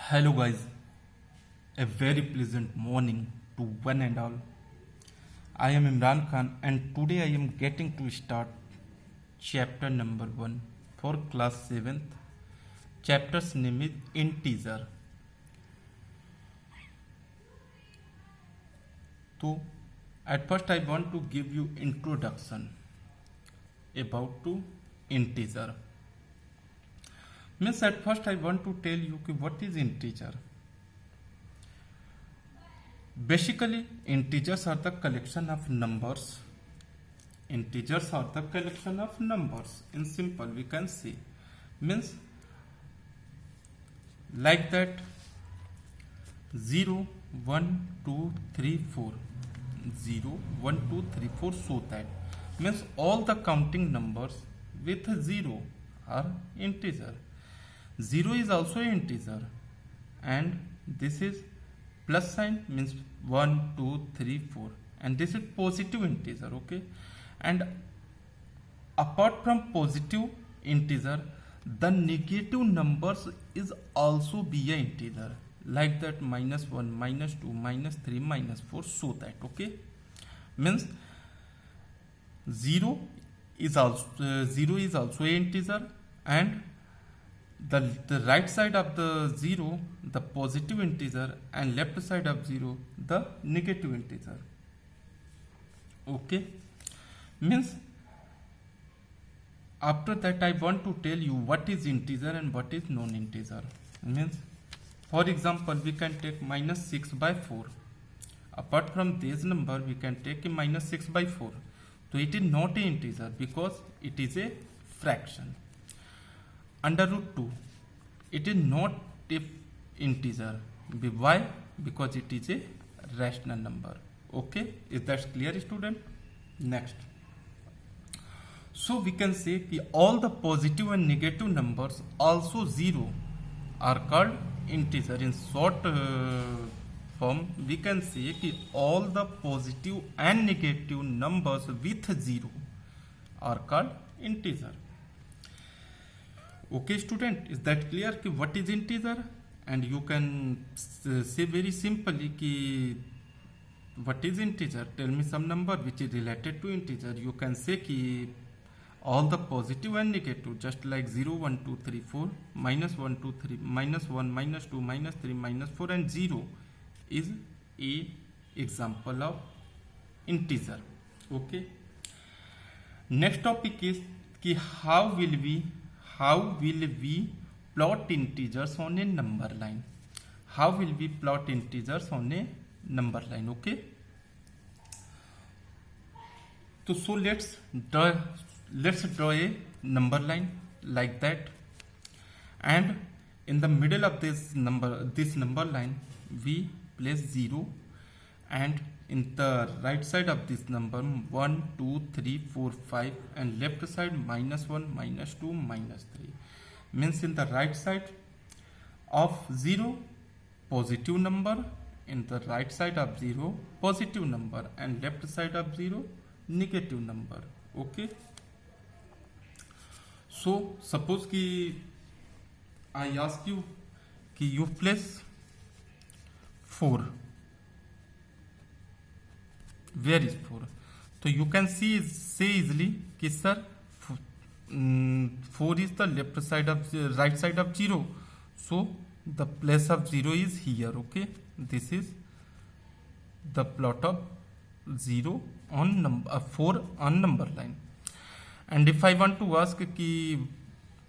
Hello, guys. A very pleasant morning to one and all. I am Imran Khan, and today I am getting to start chapter number 1 for class 7th. Chapter's name is Integer. So, at first, I want to give you introduction about to integer. Means at first I want to tell you what is integer. Basically, integers are the collection of numbers. Integers are the collection of numbers. In simple, we can say. Means like that 0, 1, 2, 3, 4. 0, 1, 2, 3, 4, so that. Means all the counting numbers with 0 are integer. 0 is also an integer, and this is plus sign means 1, 2, 3, 4, and this is positive integer. Okay, and apart from positive integer, the negative numbers is also be an integer, like that -1, -2, -3, -4, so that. Okay, means 0 is also an integer, and the right side of the 0 the positive integer, and left side of 0 the negative integer. Okay, means after that I want to tell you what is integer and what is non-integer. Means for example, we can take -6/4. Apart from this number, we can take a -6/4. So it is not an integer because it is a fraction. Under root 2, it is not a integer. Why? Because it is a rational number. Okay, is that clear, student? Next, so we can say that all the positive and negative numbers, also 0, are called integer. In short form, we can say that all the positive and negative numbers with 0 are called integer. Okay, student, is that clear कि what is integer? And you can say very simply कि what is integer? Tell me some number which is related to integer. You can say कि all the positive and negative, just like 0, 1, 2, 3, 4, -1, 2, 3, -1, -2, -3, -4, and 0 is a example of integer. Okay. Next topic is कि how will we plot integers on a number line? How will we plot integers on a number line? Okay. So let's draw a number line like that, and in the middle of this number line we place 0, and in the right side of this number 1, 2, 3, 4, 5, and left side -1, -2, -3. Means in the right side of 0 positive number, in the right side of 0 positive number, and left side of 0 negative number. Okay, so suppose कि I ask you कि you place 4. Where is 4? So you can say easily कि sir 4 is the right side of 0. So the place of 0 is here. Okay, this is the plot of 0 on 4 on number line. And if I want to ask कि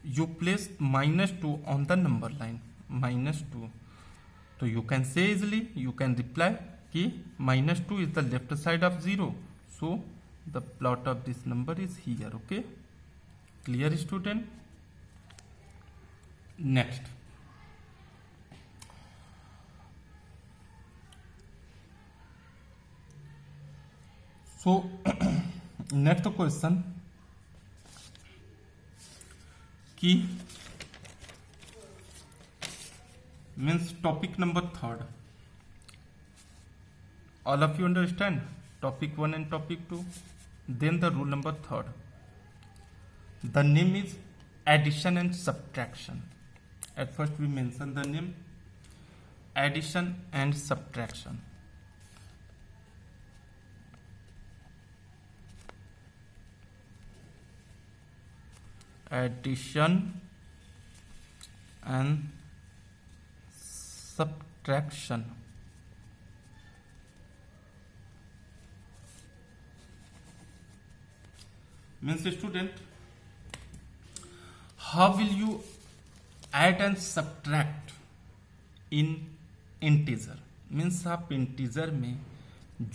you place -2 on the number line, -2, so you can say easily, you can reply कि -2 is the left side of 0. So the plot of this number is here. Okay, clear, student? Next, so next question कि means topic number 3rd. All of you understand topic 1 and topic 2. Then the rule number 3rd. The name is addition and subtraction. At first we mention the name addition and subtraction. Addition and subtraction. Means student, how will you add and subtract in integer? Means आप integer में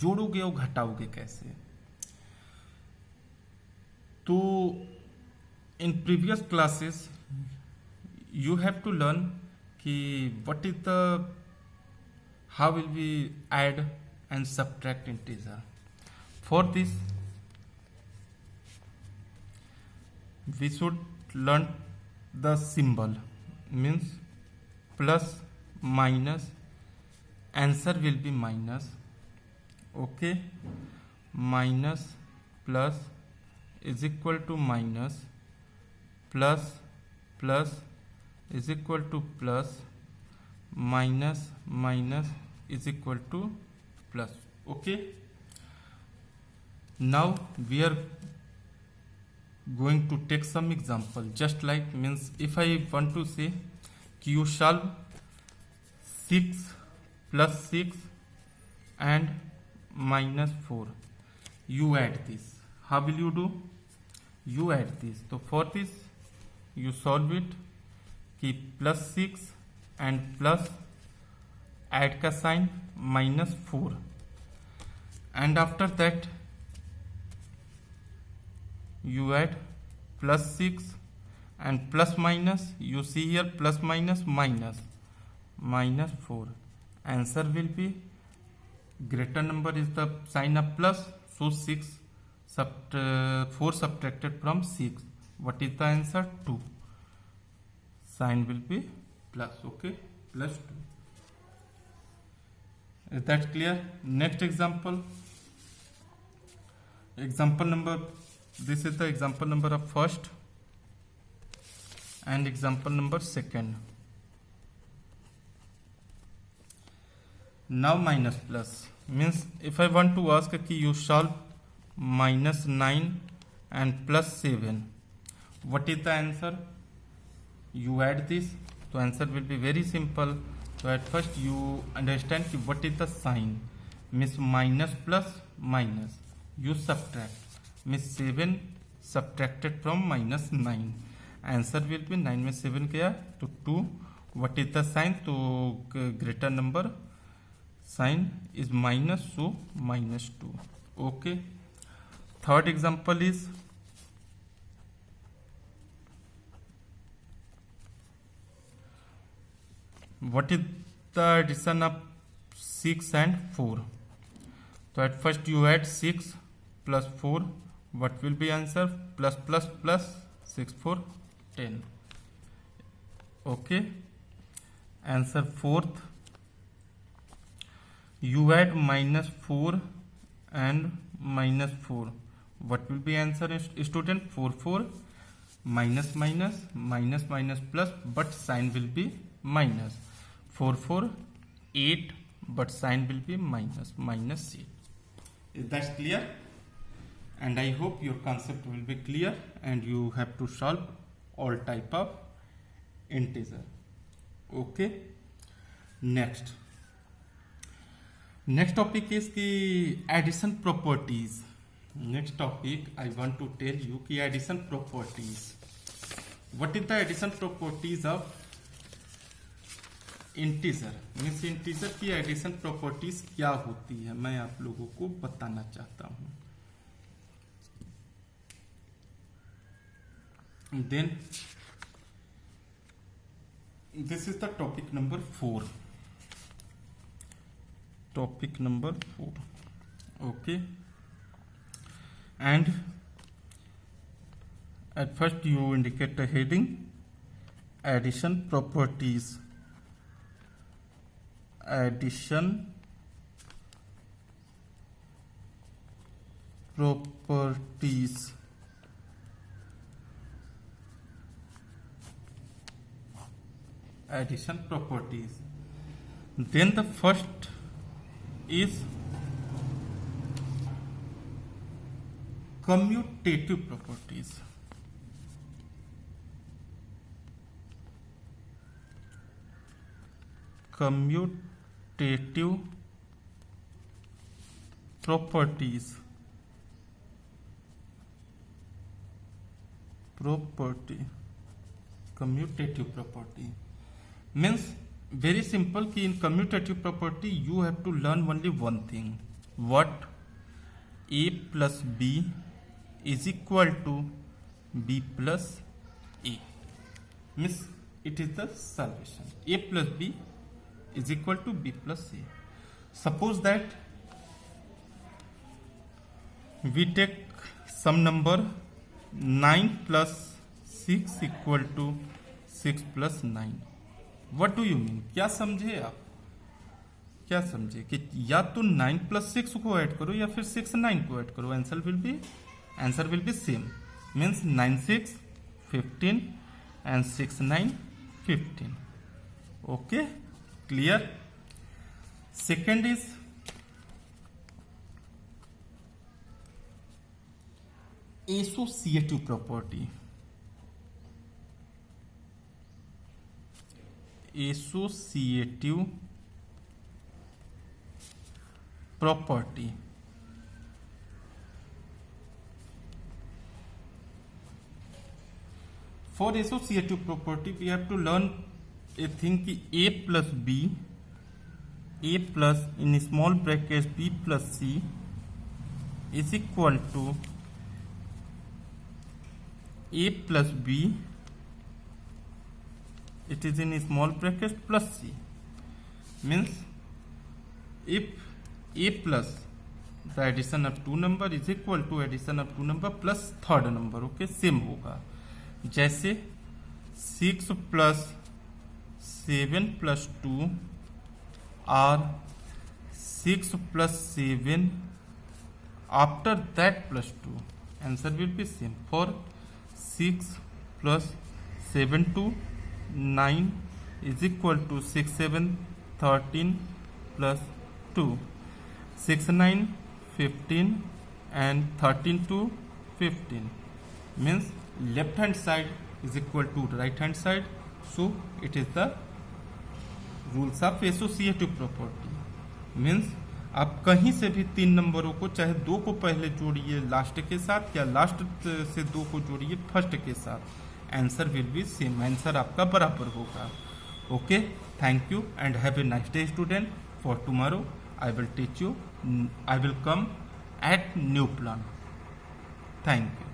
जोड़ोगे और घटाओगे कैसे? तो in previous classes you have to learn कि what is the how will we add and subtract integer. For this we should learn the symbol, means plus minus, answer will be minus. Okay, minus plus is equal to minus, plus plus is equal to plus, minus minus is equal to plus. Okay, now we are going to take some example. Just like, means if I want to say कि you solve 6 plus 6 and minus 4, you add this. How will you do? You add this. So for this you solve it कि plus 6 and plus add का sign minus 4, and after that you add plus 6 and plus minus, you see here plus minus minus, minus 4. Answer will be, greater number is the sign of plus, so 4 subtracted from 6. What is the answer? 2. Sign will be plus. Okay, plus 2. Is that clear? Next example. Example number, this is the example number of first and example number second. Now minus plus, means if I want to ask कि you solve minus 9 and plus 7, what is the answer? You add this, so answer will be very simple. So at first you understand कि what is the sign, means minus plus minus, you subtract, means 7 subtracted from minus 9. Answer will be 9 में 7 गया तो 2. What is the sign? तो greater number sign is minus, so minus 2. Okay. Third example is what is the addition of 6 and 4? So at first you add 6 plus 4. What will be answer? Plus plus plus 6 4 10. Okay. Answer fourth. You add minus 4 and minus 4. What will be answer, student? 4 4 minus minus minus minus plus, but sign will be minus. 4 4 8, but sign will be minus, minus 8. Is that clear? And I hope your concept will be clear and you have to solve all type of integer. Okay. Next topic is the addition properties. Next topic I want to tell you कि addition properties. What is the addition properties of integer? Means integer की addition properties क्या होती है, मैं आप लोगों को बताना चाहता हूं. Then this is the topic number 4. Topic number 4. Okay. And at first you indicate the heading, addition properties. Addition properties. Addition properties. Then the first is commutative properties. Commutative properties. Commutative property means very simple कि in commutative property you have to learn only one thing, what a plus b is equal to b plus a, means it is the solution. A plus b is equal to b plus a. Suppose that we take some number 9 plus 6 equal to 6 plus 9. What do you mean? क्या समझे आप? क्या समझे कि या तो 9 plus 6 को add करो या फिर 6 9 को ऐड करो. Answer will be same. Means 9 6 15 and 6 9 15. Okay, clear? Second is associative property. Associative property. For associative property, we have to learn a thing कि a plus b, a plus in small brackets b plus c is equal to a plus b, it is in small brackets plus c. Means if a plus the addition of two number is equal to addition of two number plus third number. Okay, same होगा. जैसे 6 plus 7 plus 2 or 6 plus 7 after that plus 2. Answer will be same. For 6 plus 7 to 9 is equal to 6 7 13 plus 2. 6 9 15 and 13 to 15. Means left hand side is equal to right hand side. So it is the rules of associative property. Means आप कहीं से भी तीन नंबरों को, चाहे दो को पहले जोड़िए लास्ट के साथ या लास्ट से दो को जोड़िए फर्स्ट के साथ, answer will be same. Answer आपका बराबर होगा. Okay, thank you and have a nice day student. For tomorrow I will teach you, I will come at new plan. Thank you.